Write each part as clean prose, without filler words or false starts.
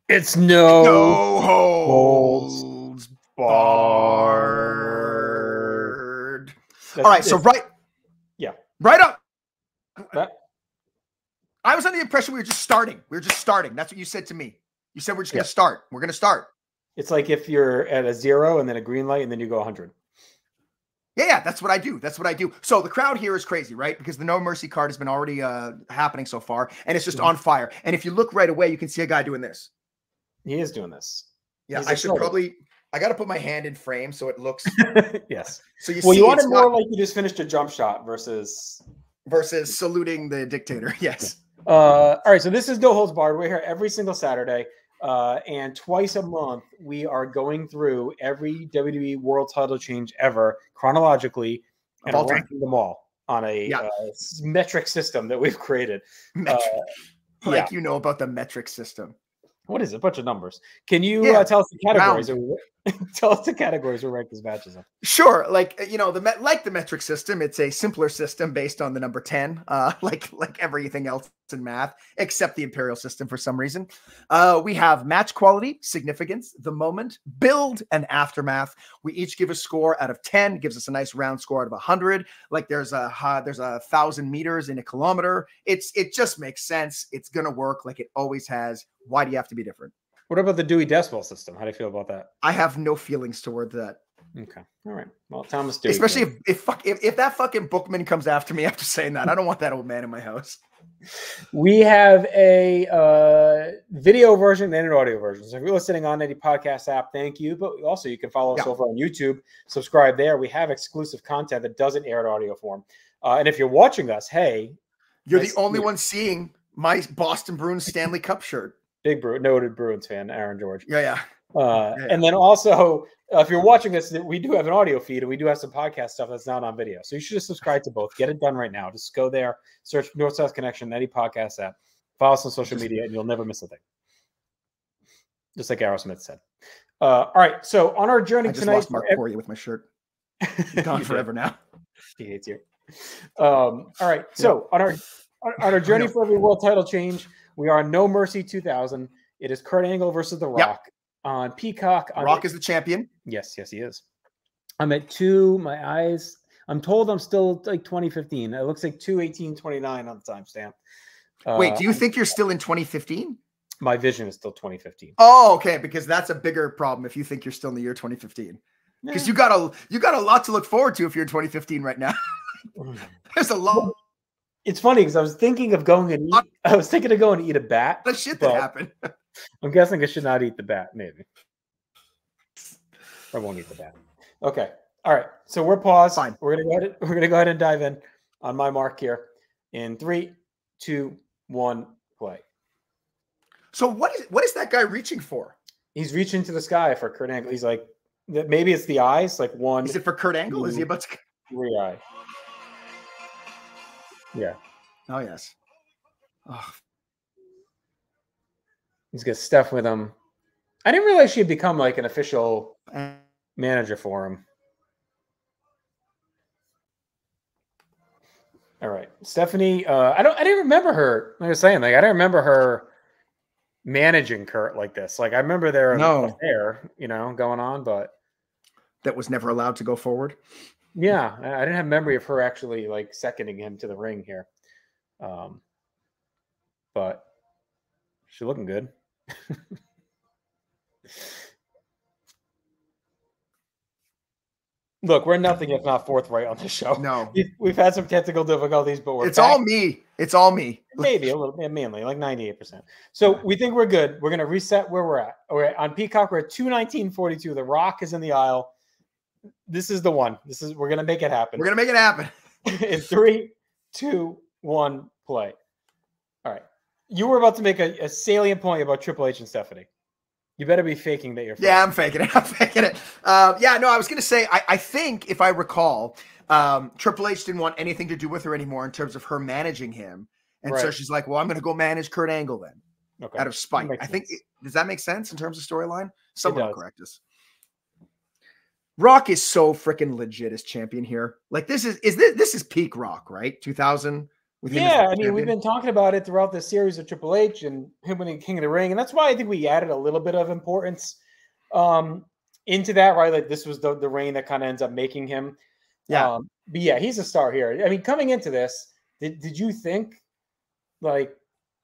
It's no holds barred. All right, so right up. I was under the impression we were just starting. That's what you said to me. You said we're just going to start. We're going to start. It's like if you're at a 0 and then a green light and then you go 100. Yeah, that's what I do. So the crowd here is crazy, right? Because the No Mercy card has been already happening so far, and it's just on fire. And if you look right away, you can see a guy doing this. He is doing this. Yeah, I got to put my hand in frame so it looks. Yes. So you want it more like you just finished a jump shot versus saluting the dictator. Yes. All right. So this is No Holds Barred. We're here every single Saturday. And twice a month, we are going through every WWE World Title change ever chronologically and ranking them all on a metric system that we've created. You know about the metric system. What is it? A bunch of numbers. Can you tell us the categories? Tell us the categories we rank these matches in. Sure. The metric system, it's a simpler system based on the number 10, like everything else in math, except the imperial system for some reason. We have match quality, significance, the moment, build, and aftermath. We each give a score out of 10, gives us a nice round score out of 100. Like there's 1,000 meters in a kilometer. It just makes sense. It's going to work like it always has. Why do you have to be different? What about the Dewey Decimal System? How do you feel about that? I have no feelings toward that. Okay. All right. Well, Thomas Dewey. Especially if that fucking bookman comes after me after saying that. I don't want that old man in my house. We have a video version and an audio version. So if you're listening on any podcast app, thank you. But also you can follow us over on YouTube. Subscribe there. We have exclusive content that doesn't air in audio form. And if you're watching us, hey. You're the only one seeing my Boston Bruins Stanley Cup shirt. Big noted Bruins fan, Aaron George. Yeah. And then also, if you're watching this, we do have an audio feed and we do have some podcast stuff that's not on video. So you should just subscribe to both. Get it done right now. Just go there, search North-South Connection, any podcast app, follow us on social media, and you'll never miss a thing. Just like Aerosmith said. All right. So on our journey tonight. I just lost Mark Poirier with my shirt. He's gone forever now. He hates you. All right. So on our journey for every world title change, we are on No Mercy 2000. It is Kurt Angle versus The Rock on Peacock. Rock is the champion. Yes, he is. I'm at 2. My eyes. I'm told I'm still like 2015. It looks like 2/18/29 on the timestamp. Wait, do you think you're still in 2015? My vision is still 2015. Oh, okay. Because that's a bigger problem if you think you're still in the year 2015. Because you got a lot to look forward to if you're in 2015 right now. There's a lot. It's funny because I was thinking of going and eat a bat. The shit that happened. I'm guessing I should not eat the bat. Maybe I won't eat the bat. Okay. All right. So we're paused. Fine. We're gonna go ahead and dive in on my mark here. In 3, 2, 1, play. So what is that guy reaching for? He's reaching to the sky for Kurt Angle. He's like, maybe it's the eyes. Like 1. Is it for Kurt Angle? Is he about to? 3 eye. Yeah. Oh, yes. Oh. He's got Steph with him. I didn't realize she had become like an official manager for him. All right. Stephanie, I didn't remember her. Like I was saying, like I don't remember her managing Kurt like this. Like I remember there an affair, going on, but that was never allowed to go forward. Yeah, I didn't have memory of her actually like seconding him to the ring here. But she's looking good. Look, we're nothing if not forthright on this show. No. We've had some technical difficulties, but It's all me. Maybe a little bit, mainly, like 98%. So we think we're good. We're going to reset where we're at. We're on Peacock. We're at 219.42. The Rock is in the aisle. This is the one. We're going to make it happen. We're going to make it happen. In 3, 2, 1, play. All right. You were about to make a salient point about Triple H and Stephanie. You better be faking that you're faking. Yeah, I'm faking it. I was going to say, I think if I recall, Triple H didn't want anything to do with her anymore in terms of her managing him. And so she's like, well, I'm going to go manage Kurt Angle then. Okay. Out of spite. I think, does that make sense in terms of storyline? Someone will correct us. Rock is so freaking legit as champion here. Like this is peak Rock, right? 2000. with him as Yeah, the I mean, we've champion. been talking about it throughout the series of Triple H and him winning King of the Ring, and that's why I think we added a little bit of importance into that, right? Like this was the reign that kind of ends up making him. Yeah, But yeah, he's a star here. I mean, coming into this, did you think like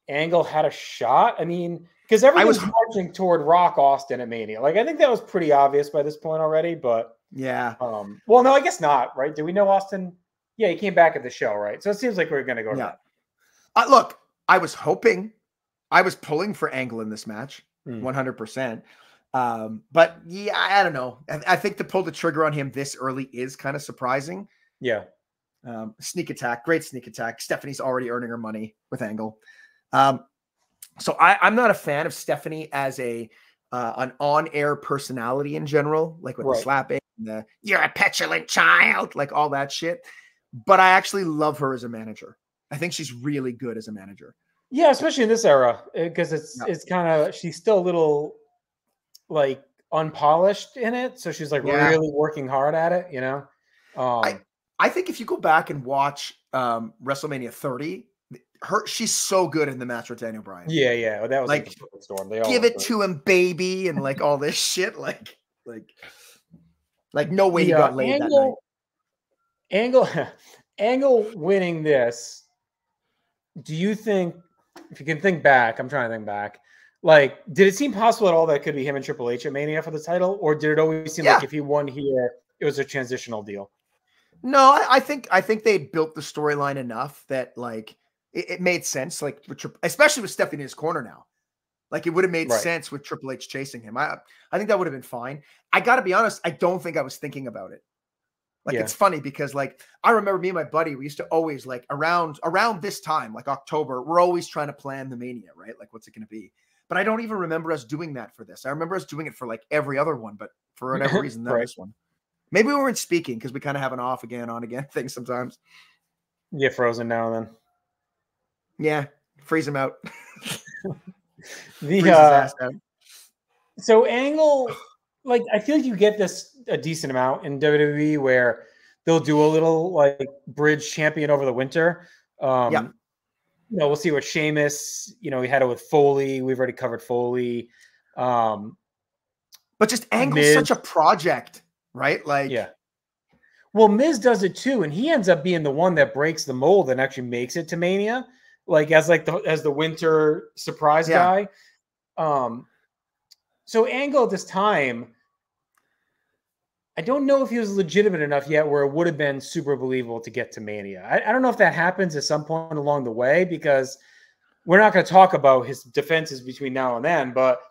Angle had a shot? I mean, because I was. everything's marching toward Rock Austin at Mania. Like I think that was pretty obvious by this point already, but Yeah, well, no, I guess not, right? Do we know Austin? Yeah, he came back at the show, right? So it seems like we're going to go to yeah. that. Look, I was hoping, I was pulling for Angle in this match, 100%. But yeah, I don't know. I think to pull the trigger on him this early is kind of surprising. Yeah. Sneak attack, great sneak attack. Stephanie's already earning her money with Angle. So I'm not a fan of Stephanie as an on-air personality in general, like with the slapping, the "you're a petulant child," like all that shit. But I actually love her as a manager. I think she's really good as a manager. Yeah, especially in this era, because it's kind of she's still a little like unpolished in it, so she's like really working hard at it, you know. I think if you go back and watch WrestleMania 30, she's so good in the match with Daniel Bryan. Yeah, well, that was like the perfect storm. They all give it to him, baby, and like all this shit, like no way he got laid that night. Angle winning this. Do you think, if you can think back, I'm trying to think back, like, did it seem possible at all that it could be him and Triple H at Mania for the title, or did it always seem like if he won here, it was a transitional deal? No, I think they built the storyline enough that like it made sense, like especially with Stephanie in his corner now. Like it would have made sense with Triple H chasing him. I think that would have been fine. I got to be honest, I don't think I was thinking about it. Like it's funny because like I remember me and my buddy, we used to always like around this time, like October, we're always trying to plan the Mania, right? Like what's it going to be? But I don't even remember us doing that for this. I remember us doing it for like every other one, but for whatever reason, not this one. Maybe we weren't speaking because we kind of have an off again, on again thing sometimes. You get frozen now and then. Yeah, freeze him out. So Angle, like I feel like you get this a decent amount in WWE where they'll do a little like bridge champion over the winter. You know, we'll see what Sheamus, you know, we had it with Foley. We've already covered Foley. But just Angle's such a project, right? Like, well, Miz does it too, and he ends up being the one that breaks the mold and actually makes it to Mania, like as the winter surprise guy. So Angle at this time, I don't know if he was legitimate enough yet where it would have been super believable to get to Mania. I don't know if that happens at some point along the way, because we're not going to talk about his defenses between now and then, but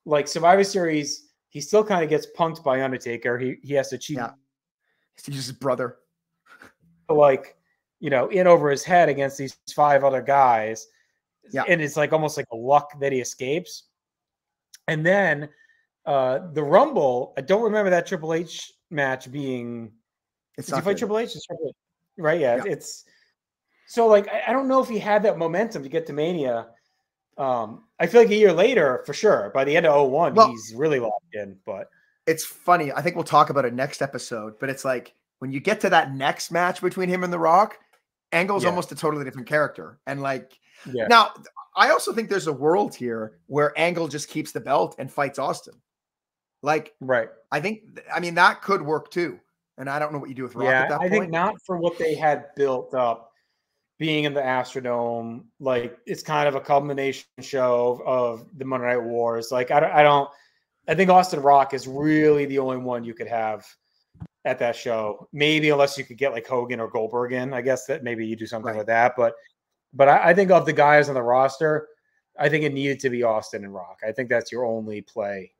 like Survivor Series, he still kind of gets punked by Undertaker. He has to cheat. Yeah. He's his brother. Like, you know, in over his head against these 5 other guys. Yeah. And it's like almost like a luck that he escapes. And then the Rumble, I don't remember that Triple H match being. Did he fight Triple H? Right? Yeah. It's so like I don't know if he had that momentum to get to Mania. I feel like a year later, for sure, by the end of 2001, he's really locked in. But it's funny. I think we'll talk about it next episode. But it's like when you get to that next match between him and The Rock, Angle's almost a totally different character. And like now, I also think there's a world here where Angle just keeps the belt and fights Austin. Like, I mean, that could work too. And I don't know what you do with Rock at that point. I think not for what they had built up being in the Astrodome. Like, it's kind of a culmination show of the Monday Night Wars. Like, I think Austin Rock is really the only one you could have at that show. Maybe unless you could get like Hogan or Goldberg in. I guess that maybe you do something with that. But I think of the guys on the roster, I think it needed to be Austin and Rock. I think that's your only play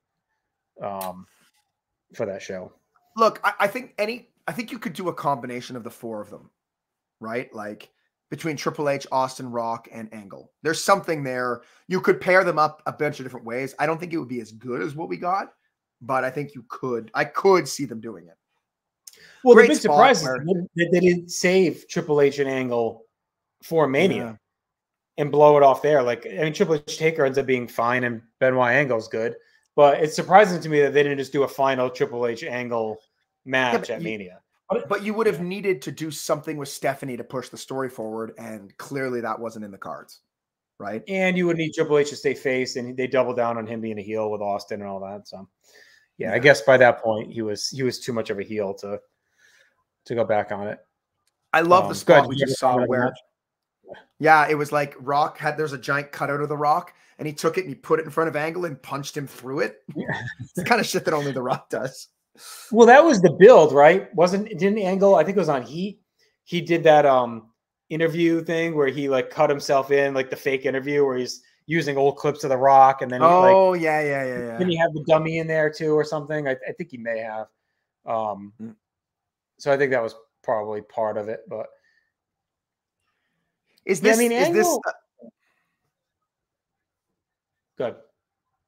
for that show. Look, I think you could do a combination of the 4 of them, right? Like between Triple H, Austin, Rock, and Angle. There's something there. You could pair them up a bunch of different ways. I don't think it would be as good as what we got, but I think I could see them doing it. Well, the big surprise is that they didn't save Triple H and Angle for Mania and blow it off there. Like, I mean, Triple H Taker ends up being fine and Benoit Angle's good. But it's surprising to me that they didn't just do a final Triple H Angle match at Mania. But you would have needed to do something with Stephanie to push the story forward, and clearly that wasn't in the cards, right? And you would need Triple H to stay face, and they doubled down on him being a heel with Austin and all that. So, yeah, I guess by that point he was too much of a heel to go back on it. I love the spot we just saw where, it was like Rock there's a giant cutout of the Rock, and he took it and he put it in front of Angle and punched him through it. It's the kind of shit that only the Rock does. Well, that was the build, right? Didn't Angle, I think it was on Heat. He did that interview thing where he like cut himself in, like the fake interview where he's using old clips of The Rock, and then then he had the dummy in there too or something. I think he may have. So I think that was probably part of it, but is this good?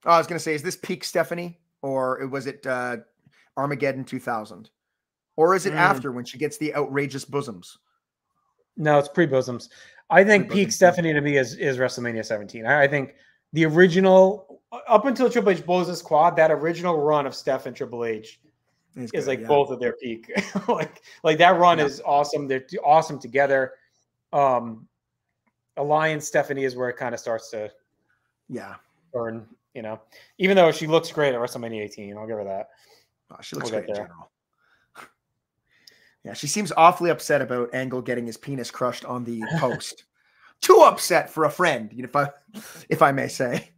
I was going to say, is this peak Stephanie, or was it Armageddon 2000, or is it after when she gets the outrageous bosoms? No, it's pre-bosoms. I think peak Stephanie to me is WrestleMania 17. I think the original, up until Triple H blows his quad, that original run of Steph and Triple H is like both of their peak. like that run is awesome. They're awesome together. Alliance Stephanie is where it kind of starts to burn, even though she looks great at WrestleMania 18. I'll give her that. Oh, she looks great in general. Yeah, she seems awfully upset about Angle getting his penis crushed on the post. Too upset for a friend, if I may say.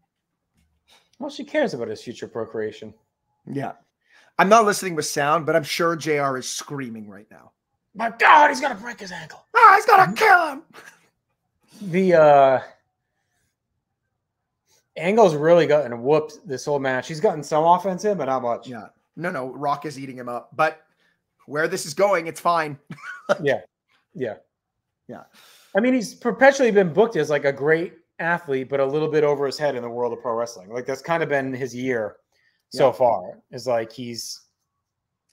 Well, she cares about his future procreation. Yeah. I'm not listening with sound, but I'm sure JR is screaming right now. My God, he's gonna break his ankle. Ah, he's gonna kill him. The Angle's really gotten whooped this whole match. He's gotten some offense in, but not much. Yeah. No, Rock is eating him up. But where this is going, it's fine. Yeah. I mean, he's perpetually been booked as like a great athlete, but a little bit over his head in the world of pro wrestling. Like that's kind of been his year so far. Is like he's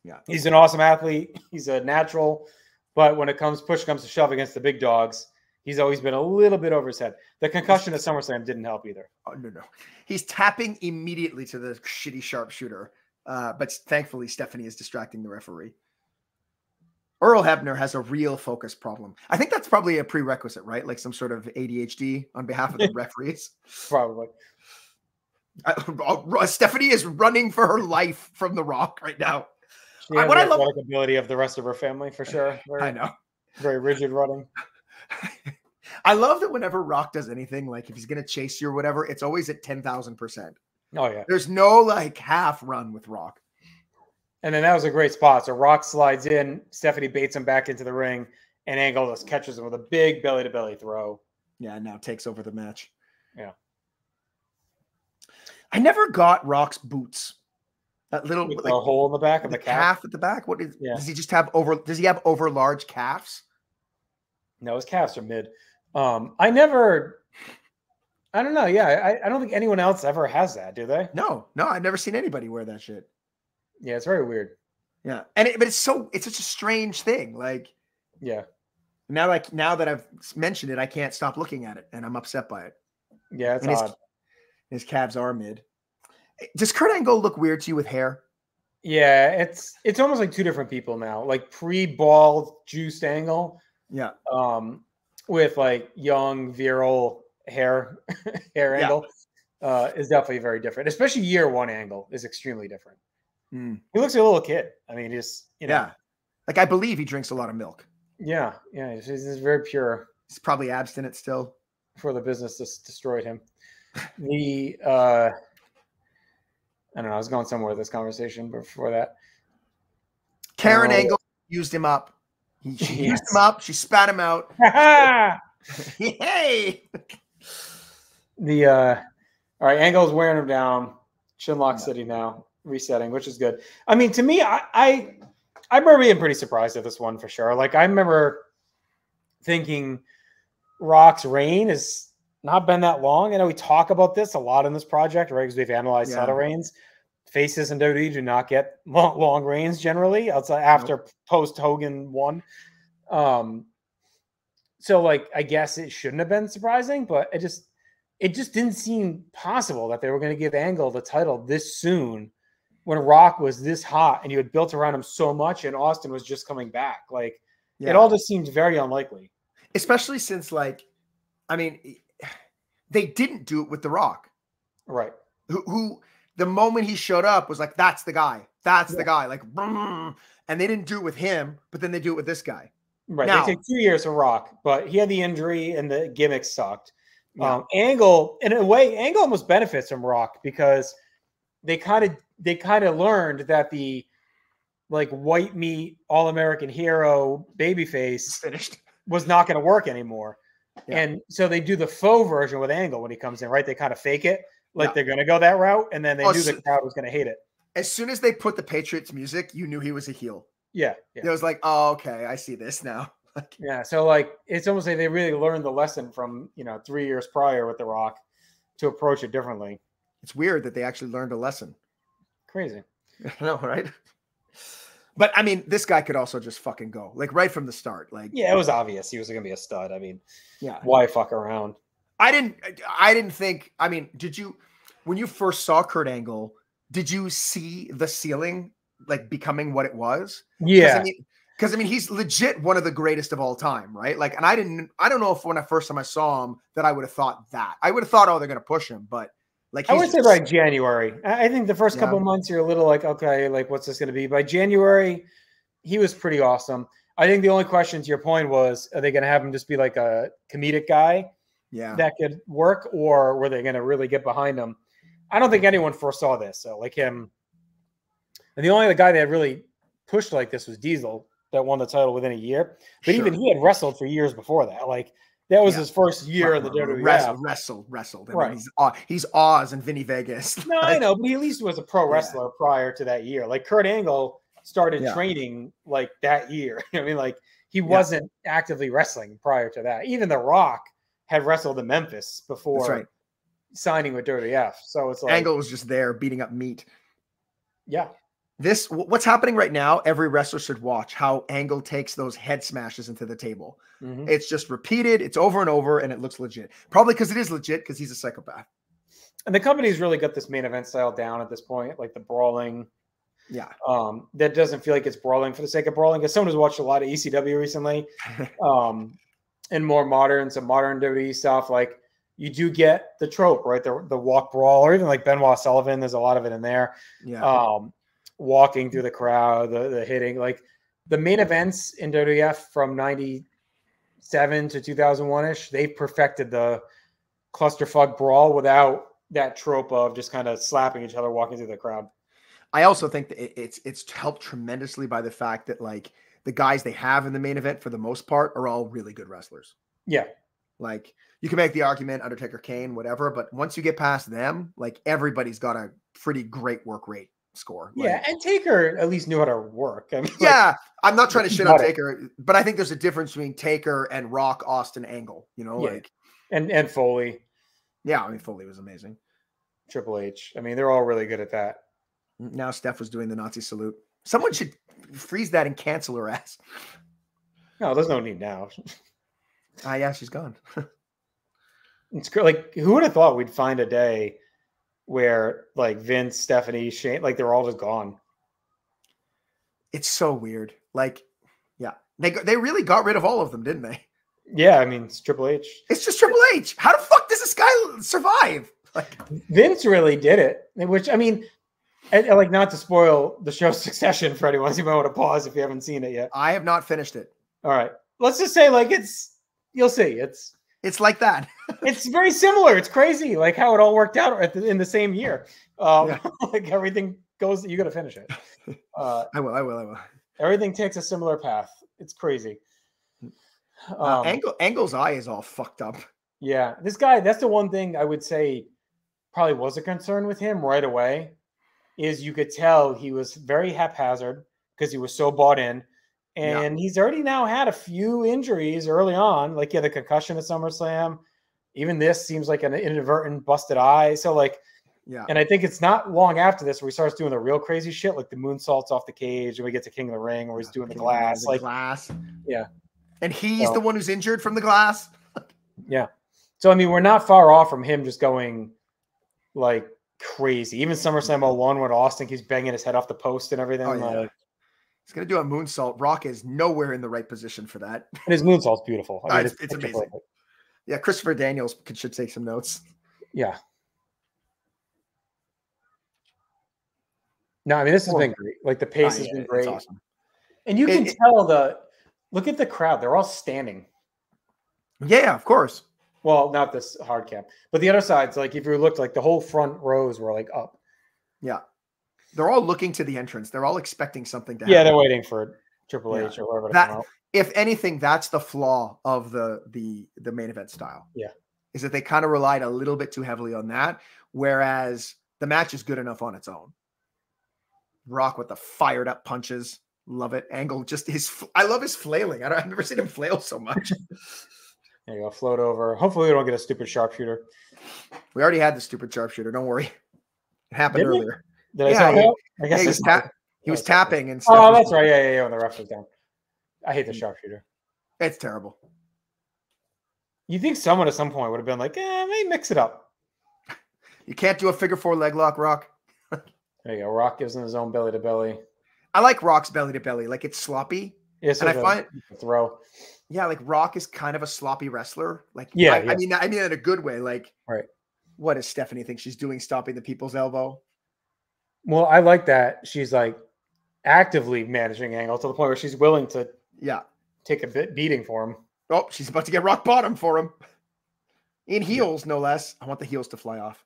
an awesome athlete. He's a natural, but when push comes to shove against the big dogs, he's always been a little bit over his head. The concussion at SummerSlam didn't help either. Oh, no. He's tapping immediately to the shitty sharpshooter. But thankfully, Stephanie is distracting the referee. Earl Hebner has a real focus problem. I think that's probably a prerequisite, right? Like some sort of ADHD on behalf of the referees. Probably. Stephanie is running for her life from The Rock right now. She has the athletic ability of the rest of her family, for sure. I know. Very rigid running. I love that whenever Rock does anything, like if he's going to chase you or whatever, it's always at 10,000%. Oh, yeah. There's no like half run with Rock. And then that was a great spot. So Rock slides in, Stephanie baits him back into the ring, and Angle just catches him with a big belly-to-belly throw. Yeah, now takes over the match. Yeah. I never got Rock's boots. That little with a hole in the back of the calf at the back. What is? Yeah. Does he just have Does he have over large calves? No, his calves are mid. I don't know. Yeah, I don't think anyone else ever has that, do they? No, I've never seen anybody wear that shit. Yeah, it's very weird. Yeah, but it's such a strange thing. Like, yeah. Now that I've mentioned it, I can't stop looking at it, and I'm upset by it. Yeah, it's odd. His calves are mid. Does Kurt Angle look weird to you with hair? Yeah, it's almost like two different people now. Like pre-bald, juiced Angle. Yeah. With like young, virile hair Angle is definitely very different. Especially year one Angle is extremely different. Mm. He looks like a little kid. I mean, just like I believe he drinks a lot of milk. Yeah, he's very pure. He's probably abstinent still. Before the business just destroyed him. I don't know. I was going somewhere with this conversation before that. Karen Angle used him up. She used him up. She spat him out. Hey. All right. Angle's wearing him down. Chinlock City now, resetting, which is good. I mean, to me, I remember being pretty surprised at this one for sure. Like I remember thinking Rock's reign has not been that long. I know we talk about this a lot in this project, right? Because we've analyzed title reigns. Faces in WWE do not get long reigns generally outside after post Hogan won. So like, I guess it shouldn't have been surprising, but it just didn't seem possible that they were going to give Angle the title this soon when Rock was this hot and you had built around him so much and Austin was just coming back. Like, it all just seemed very unlikely. Especially since, like, I mean, they didn't do it with The Rock. Right. Who the moment he showed up was like, that's the guy. That's the guy. Like, and they didn't do it with him, but then they do it with this guy. Right. Now, they take 2 years for Rock, but he had the injury and the gimmick sucked. Angle, in a way, Angle almost benefits from Rock because they kind of learned that the like white meat all-American hero babyface finished was not going to work anymore. And so they do the faux version with Angle when he comes in, right? They kind of fake it like they're going to go that route, and then they knew the crowd was going to hate it. As soon as they put the Patriots music, you knew he was a heel. Yeah. It was like, oh, okay, I see this now. So like it's almost like they really learned the lesson from 3 years prior with The Rock to approach it differently. It's weird that they actually learned a lesson. Crazy. I know, right? But I mean, this guy could also just fucking go, like, right from the start. Like, it was obvious he was going to be a stud. I mean, yeah, why fuck around? I didn't think. I mean, did you, when you first saw Kurt Angle, did you see the ceiling like becoming what it was? Yeah. Because I mean, he's legit one of the greatest of all time, right? Like, and I don't know if when I first time I saw him that I would have thought that. I would have thought, oh, they're going to push him, but like, I would say by January. I think the first couple of months you're a little like, okay, like what's this going to be? By January, he was pretty awesome. I think the only question to your point was, are they going to have him just be like a comedic guy that could work, or were they going to really get behind him? I don't think anyone foresaw this. So like him, and the only other guy that really pushed like this was Diesel, that won the title within a year. But even he had wrestled for years before that. Like, that was his first year in the WWF. Wrestled. I mean, he's Oz and Vinny Vegas. No, I know, but he at least was a pro wrestler prior to that year. Like, Kurt Angle started training like that year. I mean, like, he wasn't actively wrestling prior to that. Even The Rock had wrestled in Memphis before signing with WWF. So it's like Angle was just there beating up meat. Yeah. What's happening right now, every wrestler should watch how Angle takes those head smashes into the table. It's just repeated. It's over and over, and it looks legit. Probably because it is legit, because he's a psychopath. And the company's really got this main event style down at this point, like the brawling. Yeah. That doesn't feel like it's brawling for the sake of brawling. Because someone who's watched a lot of ECW recently, and more some modern WWE stuff, like you do get the trope, right? The walk brawl, or even like Benoit Sullivan. There's a lot of it in there. Yeah. Walking through the crowd, the hitting, like the main events in WWF from 97 to 2001-ish, they perfected the clusterfuck brawl without that trope of just kind of slapping each other walking through the crowd. I also think that it's helped tremendously by the fact that like the guys they have in the main event for the most part are all really good wrestlers. Yeah. Like, you can make the argument Undertaker, Kane, whatever, but once you get past them, like, everybody's got a pretty great work rate score. Yeah, and Taker at least knew how to work. I mean, I'm not trying to shit on Taker, but I think there's a difference between Taker and Rock, Austin, Angle, like, and Foley. Yeah, I mean, Foley was amazing. Triple H. I mean, they're all really good at that. Now Steph was doing the Nazi salute. Someone should freeze that and cancel her ass. No, there's no need now. Yeah, she's gone. It's like, who would have thought we'd find a day where like Vince, Stephanie, Shane, like they're all just gone. It's so weird. Like, yeah, they really got rid of all of them, didn't they? Yeah, I mean, it's Triple H. It's just Triple H. How the fuck does this guy survive? Like, Vince really did it, which, I mean, like, not to spoil the show's Succession for anyone, so you might want to pause if you haven't seen it yet. I have not finished it. All right. Let's just say, like, you'll see. It's like that. It's very similar. It's crazy, like how it all worked out in the same year. Like, everything goes. You got to finish it. I will. Everything takes a similar path. It's crazy. Angle's eye is all fucked up. Yeah, this guy. That's the one thing I would say probably was a concern with him right away. Is you could tell he was very haphazard because he was so bought in. And he's already now had a few injuries early on, like the concussion at SummerSlam. Even this seems like an inadvertent busted eye. So like, and I think it's not long after this where he starts doing the real crazy shit, like the moonsaults off the cage, and we get to King of the Ring where he's doing the glass. Yeah. And he's the one who's injured from the glass. Yeah. So, I mean, we're not far off from him just going like crazy. Even SummerSlam 01 when Austin keeps banging his head off the post and everything. Oh, yeah. He's going to do a moonsault. Rock is nowhere in the right position for that. And his moonsault's beautiful. I mean, it's amazing. Perfect. Yeah, Christopher Daniels should take some notes. Yeah. No, I mean, this has been great. Like, the pace has been great. It's awesome. And you can tell look at the crowd. They're all standing. Yeah, of course. Well, not this hard cap, but the other side's like, if you looked, like the whole front rows were like up. Yeah. They're all looking to the entrance. They're all expecting something to happen. Yeah, they're waiting for Triple H or whoever to come out. If anything, that's the flaw of the main event style. Yeah. Is that they kind of relied a little bit too heavily on that, whereas the match is good enough on its own. Rock with the fired up punches. Love it. Angle I love his flailing. I've never seen him flail so much. There you go. Float over. Hopefully we don't get a stupid sharpshooter. We already had the stupid sharpshooter. Don't worry. It happened earlier. Did I say that? I guess he was tapping and stuff. Oh, that's right. Yeah. When the ref was down. I hate the sharpshooter. It's terrible. You think someone at some point would have been like, maybe mix it up. You can't do a figure 4 leg lock, Rock. There you go. Rock gives him his own belly to belly. I like Rock's belly to belly. Like, it's sloppy. Yeah, so and I find throw. Yeah, like Rock is kind of a sloppy wrestler. Like, I mean in a good way. Like, right. What does Stephanie think she's doing, stopping the people's elbow? Well, I like that she's like actively managing Angle to the point where she's willing to take a beating for him. Oh, she's about to get rock bottom for him. In heels, no less. I want the heels to fly off.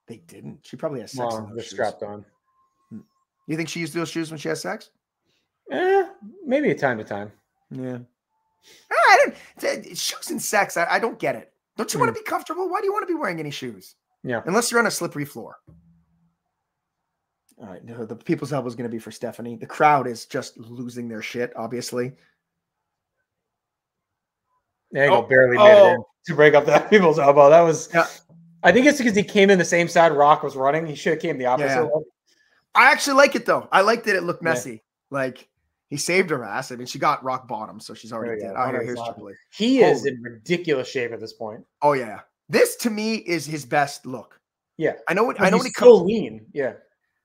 They didn't. She probably has sex. They're strapped on. You think she used those shoes when she has sex? Maybe a time to time. Yeah. Shoes and sex, I don't get it. Don't you want to be comfortable? Why do you want to be wearing any shoes? Yeah. Unless you're on a slippery floor. All right. The people's elbow is going to be for Stephanie. The crowd is just losing their shit, obviously. Angle barely made it in to break up that people's elbow. That was. Yeah. I think it's because he came in the same side Rock was running. He should have came the opposite way. I actually like it, though. I like that it looked messy. Yeah. Like, he saved her ass. I mean, she got rock bottom, so she's already dead. Oh, here's Triple H. He is in ridiculous shape at this point. Oh, yeah. This, to me, is his best look. Yeah. I know when he comes so lean. Yeah.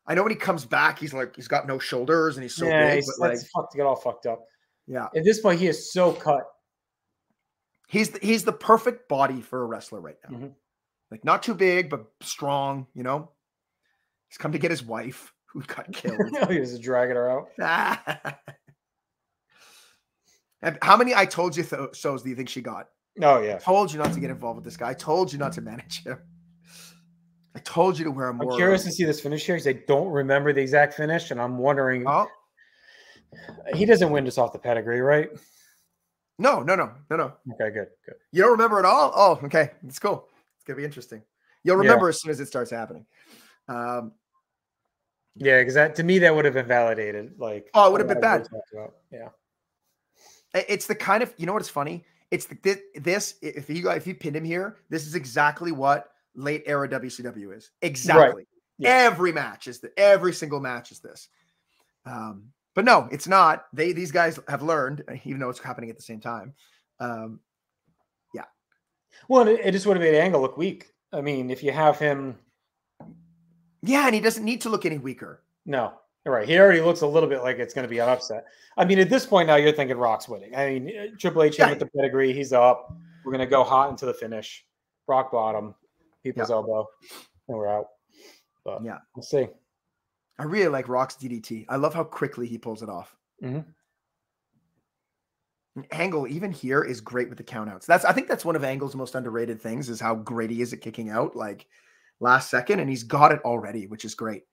I know when he comes back, he's got no shoulders and he's so big. But to get all fucked up. Yeah. At this point, he is so cut. He's the perfect body for a wrestler right now. Mm-hmm. Like, not too big, but strong, you know? He's come to get his wife, who got killed. He was dragging her out. How many I told you so's do you think she got? Oh, yeah. I told you not to get involved with this guy. I told you not to manage him. I told you to wear a more. I'm curious to see this finish here because I don't remember the exact finish, and I'm wondering. Oh. He doesn't win just off the pedigree, right? No. Okay, good. You don't remember it all? Oh, okay. It's cool. It's going to be interesting. You'll remember as soon as it starts happening. Yeah, because that to me that would have invalidated. Like, it would have been bad. Yeah. It's the kind of, you know what's funny? It's this if you pinned him here, this is exactly what late era WCW is. Exactly. Right. Yeah. Every single match is this. But no, it's not. These guys have learned, even though it's happening at the same time. Yeah. Well, it just would have made Angle look weak. I mean, if you have him. Yeah, and he doesn't need to look any weaker. No. Right. He already looks a little bit like it's going to be an upset. I mean, at this point now, you're thinking Rock's winning. I mean, Triple H with the pedigree. He's up. We're going to go hot into the finish. Rock bottom, people's elbow, and we're out. But we'll see. I really like Rock's DDT. I love how quickly he pulls it off. Mm-hmm. Angle, even here, is great with the countouts. I think that's one of Angle's most underrated things is how great he is at kicking out like last second, and he's got it already, which is great.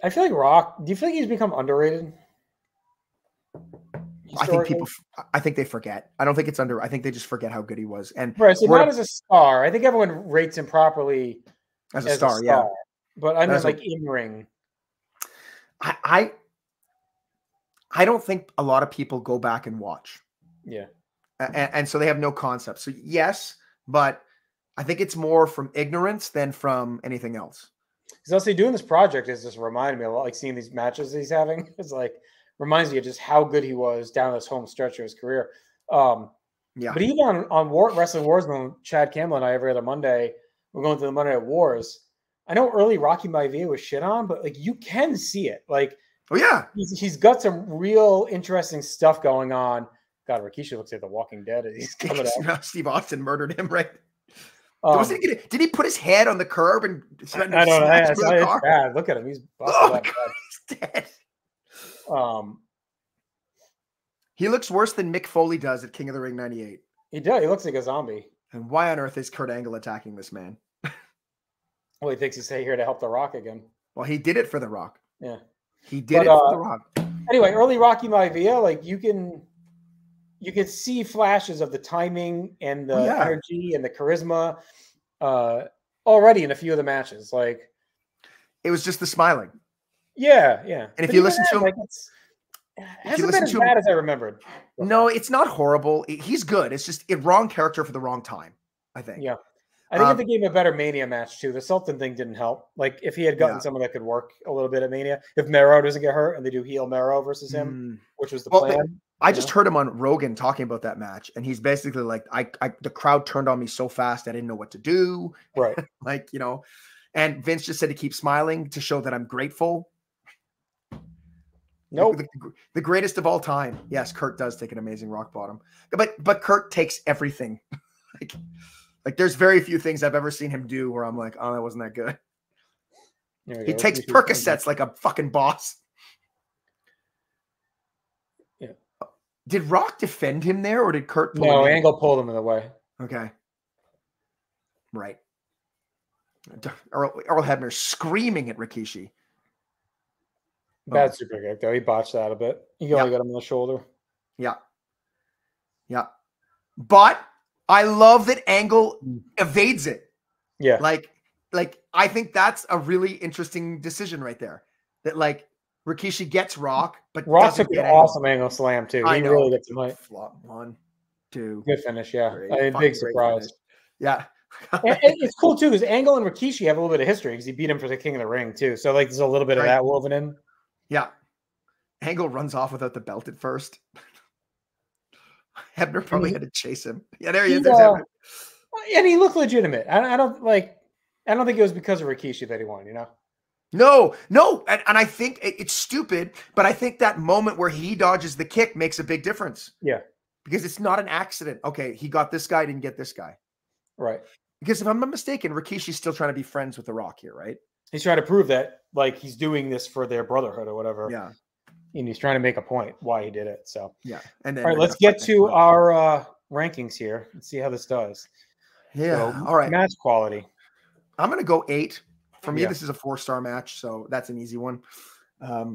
I feel like Rock. Do you feel like he's become underrated? I think they forget. I don't think it's I think they just forget how good he was. And right, so not as a star. I think everyone rates him properly as a star. Yeah, but I mean, like in ring. I don't think a lot of people go back and watch. Yeah, and so they have no concept. So yes, but I think it's more from ignorance than from anything else. Because I'll say doing this project is just reminding me a lot, like seeing these matches he's having. It's like reminds me of just how good he was down this home stretch of his career. But even on Wrestling Wars, when Chad Campbell and I every other Monday, we're going to the Monday Night Wars. I know early Rocky Maivia was shit on, but like you can see it. Like, oh yeah, he's got some real interesting stuff going on. God, Rikishi looks like The Walking Dead. He's coming up. Steve Austin murdered him, right? Did he put his head on the curb and I don't know. It's bad. Look at him. He's busted up. He's dead. He looks worse than Mick Foley does at King of the Ring 98. He does. He looks like a zombie. And why on earth is Kurt Angle attacking this man? Well, he thinks he's here to help The Rock again. Well, he did it for The Rock. Yeah. He did it for The Rock. Anyway, early Rocky Maivia, like you can see flashes of the timing and the energy and the charisma already in a few of the matches. Like, it was just the smiling. Yeah. And if you listen to him, like it hasn't been as bad as I remembered. No, it's not horrible. He's good. It's just a wrong character for the wrong time, I think. Yeah. I think if they gave him a better Mania match too, the Sultan thing didn't help. Like if he had gotten someone that could work a little bit at Mania, if Mero doesn't get hurt and they do heel Mero versus him, which was the plan. I just heard him on Rogan talking about that match, and he's basically like, the crowd turned on me so fast I didn't know what to do. Right. Like, and Vince just said to keep smiling to show that I'm grateful. Nope. The greatest of all time. Yes, Kurt does take an amazing rock bottom. But Kurt takes everything. Like there's very few things I've ever seen him do where I'm like, oh, that wasn't that good. He takes Percocets like a fucking boss. Yeah. Did Rock defend him there, or did Kurt pull him? No, Angle pulled him in the way. Okay. Right. Earl Hebner screaming at Rikishi. Bad super kick, though. He botched that a bit. He only got him on the shoulder. Yeah. Yeah. But I love that Angle evades it. Yeah. Like I think that's a really interesting decision right there. That like Rikishi gets Rock, but Rock took an awesome Angle slam too. He really gets him right. Flop 1, 2. Good finish, yeah. Big surprise. Yeah. And it's cool too because Angle and Rikishi have a little bit of history because he beat him for the King of the Ring too. So like there's a little bit of that woven in. Yeah. Angle runs off without the belt at first. Hebner probably had to chase him. Yeah, there he is. There's Hebner. And he looked legitimate. I don't think it was because of Rikishi that he won, No. And I think it's stupid, but I think that moment where he dodges the kick makes a big difference. Yeah. Because it's not an accident. Okay, he got this guy, didn't get this guy. Right. Because if I'm not mistaken, Rikishi's still trying to be friends with The Rock here, right? He's trying to prove that like he's doing this for their brotherhood or whatever. Yeah. And he's trying to make a point why he did it. So yeah. And then all right, let's get to our rankings here and see how this does. Yeah. So, all right. Match quality. I'm gonna go 8. For me, this is a 4-star match, so that's an easy one. I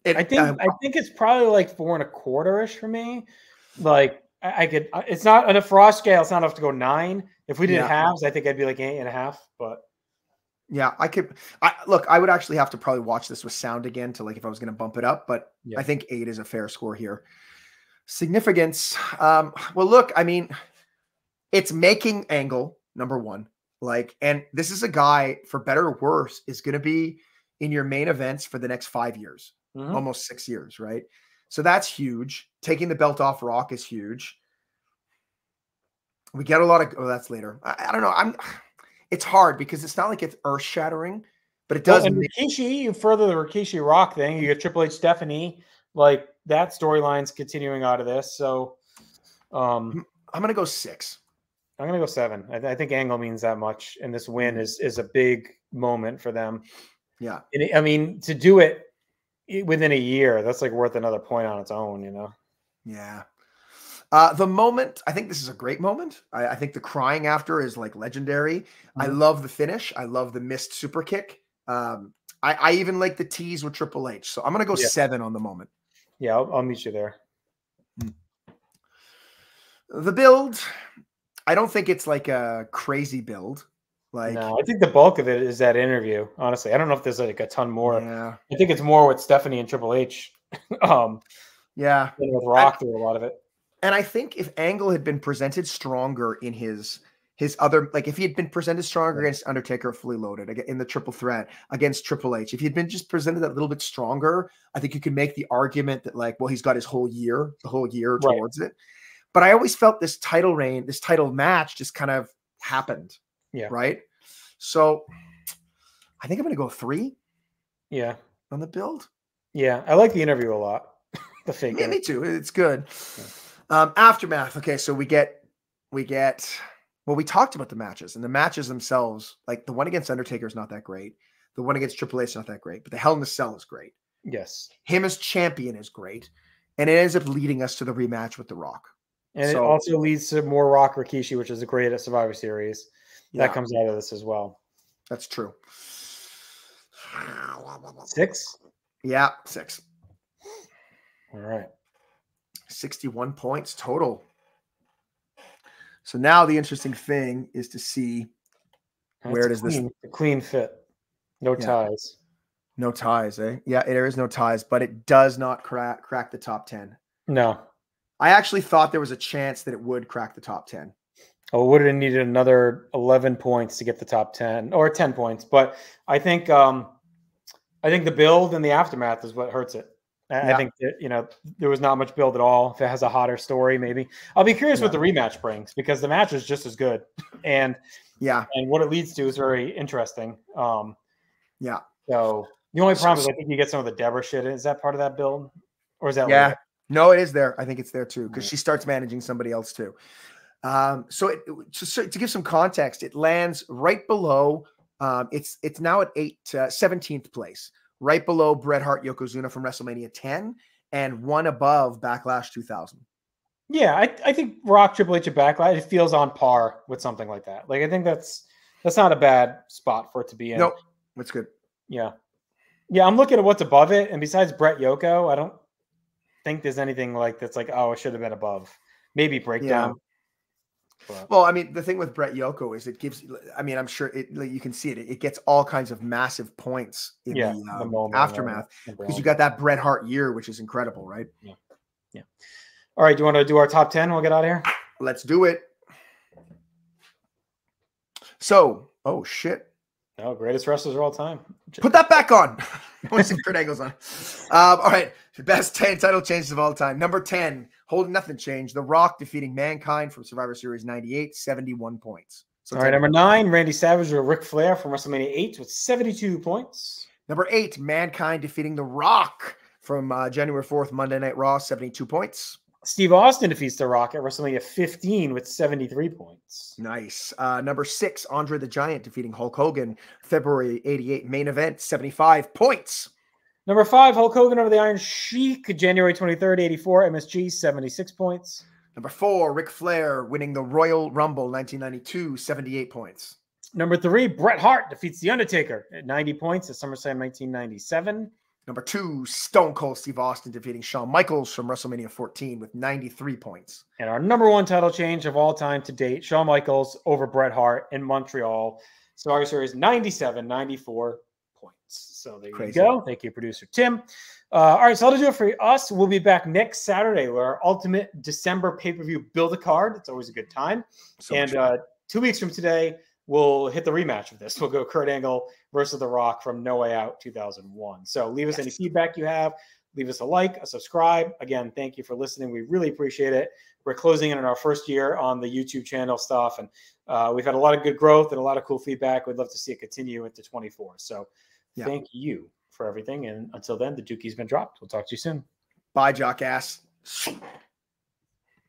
think it's probably like 4 1/4-ish for me. Like I could, it's not on a frost scale. It's not enough to go 9. If we did halves, I think I'd be like 8.5. But yeah, I would actually have to probably watch this with sound again to like if I was going to bump it up. But I think 8 is a fair score here. Significance. Well, look, I mean, it's making Angle number 1. Like, and this is a guy, for better or worse, is going to be in your main events for the next 5 years, almost 6 years, right? So that's huge. Taking the belt off Rock is huge. We get a lot of, that's later. I don't know. It's hard because it's not like it's earth shattering, but it does. And Rikishi, you further the Rikishi Rock thing, you get Triple H Stephanie, like that storyline's continuing out of this. So I'm going to go 6. I'm going to go 7. I think Angle means that much. And this win is a big moment for them. Yeah. And I mean, to do it within a year, that's like worth another point on its own, Yeah. The moment, I think this is a great moment. I think the crying after is like legendary. I love the finish. I love the missed super kick. I even like the tease with Triple H. So I'm going to go 7 on the moment. Yeah, I'll meet you there. The build, I don't think it's like a crazy build. Like, no, I think the bulk of it is that interview. Honestly, I don't know if there's like a ton more. Yeah. I think it's more with Stephanie and Triple H. Yeah, with Rock through a lot of it. And I think if Angle had been presented stronger in his other, like if he had been presented stronger against Undertaker fully loaded in the triple threat against Triple H, if he had been just presented a little bit stronger, I think you could make the argument that like, well, he's got the whole year towards it. But I always felt this title reign, this title match just kind of happened. Yeah. Right. So I think I'm going to go 3. Yeah. On the build. Yeah. I like the interview a lot. The fake. Me too. It's good. Yeah. Aftermath. Okay. So we get, well, we talked about the matches, and the matches themselves, like the one against Undertaker is not that great. The one against Triple H is not that great, but the Hell in a Cell is great. Yes. Him as champion is great. And it ends up leading us to the rematch with The Rock. And it also leads to more Rock Rikishi, which is a great at Survivor Series. That comes out of this as well. That's true. 6? Yeah, 6. All right. 61 points total. So now the interesting thing is to see where does this clean fit. No ties. No ties, eh? Yeah, there is no ties, but it does not crack the top 10. No. I actually thought there was a chance that it would crack the top 10. Oh, would have needed another 11 points to get the top 10 or 10 points. But I think the build and the aftermath is what hurts it. I think that, there was not much build at all. If it has a hotter story, maybe. I'll be curious what the rematch brings, because the match is just as good. And what it leads to is very interesting. So the only problem is I think you get some of the Deborah shit. Is that part of that build? Or is that later? No, it is there. I think it's there too, because she starts managing somebody else too. So to give some context, it lands right below. It's now at 17th place, right below Bret Hart Yokozuna from WrestleMania 10, and one above Backlash 2000. Yeah, I think Rock Triple H at Backlash, it feels on par with something like that. Like, I think that's not a bad spot for it to be in. Nope, that's good. Yeah, I'm looking at what's above it, and besides Bret Yoko, I don't think there's anything like that's like, oh, it should have been above. Maybe Breakdown. Yeah. Well, I mean, the thing with Bret Yoko is it gives, I mean, I'm sure you can see it. It gets all kinds of massive points in the aftermath, because you got that Bret Hart year, which is incredible, right? Yeah. All right. Do you want to do our top 10? We'll get out of here. Let's do it. So, oh shit. Oh, greatest wrestlers of all time. Put that back on. I want to see Kurt Angle's on. All right. Best 10 title changes of all time. Number 10, holding nothing changed. The Rock defeating Mankind from Survivor Series 98, 71 points. So all right. Number 9, Randy Savage or Ric Flair from WrestleMania 8 with 72 points. Number 8, Mankind defeating The Rock from January 4th, Monday Night Raw, 72 points. Steve Austin defeats The Rock at WrestleMania 15 with 73 points. Nice. Number 6, Andre the Giant defeating Hulk Hogan, February 88 main event, 75 points. Number 5, Hulk Hogan over the Iron Sheik, January 23rd, 84, MSG, 76 points. Number 4, Ric Flair winning the Royal Rumble, 1992, 78 points. Number 3, Bret Hart defeats The Undertaker at 90 points at SummerSlam 1997. Number 2, Stone Cold Steve Austin defeating Shawn Michaels from WrestleMania 14 with 93 points. And our number 1 title change of all time to date, Shawn Michaels over Bret Hart in Montreal, Survivor Series 97, 94 points. So there you go. Thank you, producer Tim. All right, so that'll do it for us. We'll be back next Saturday with our ultimate December pay-per-view Build-A-Card. It's always a good time. And 2 weeks from today, we'll hit the rematch of this. We'll go Kurt Angle versus The Rock from No Way Out 2001. So leave us any feedback you have. Leave us a like, a subscribe. Again, thank you for listening. We really appreciate it. We're closing in on our first year on the YouTube channel stuff, and we've had a lot of good growth and a lot of cool feedback. We'd love to see it continue into 24. So thank you for everything. And until then, the Dookie's been dropped. We'll talk to you soon. Bye, Jockass.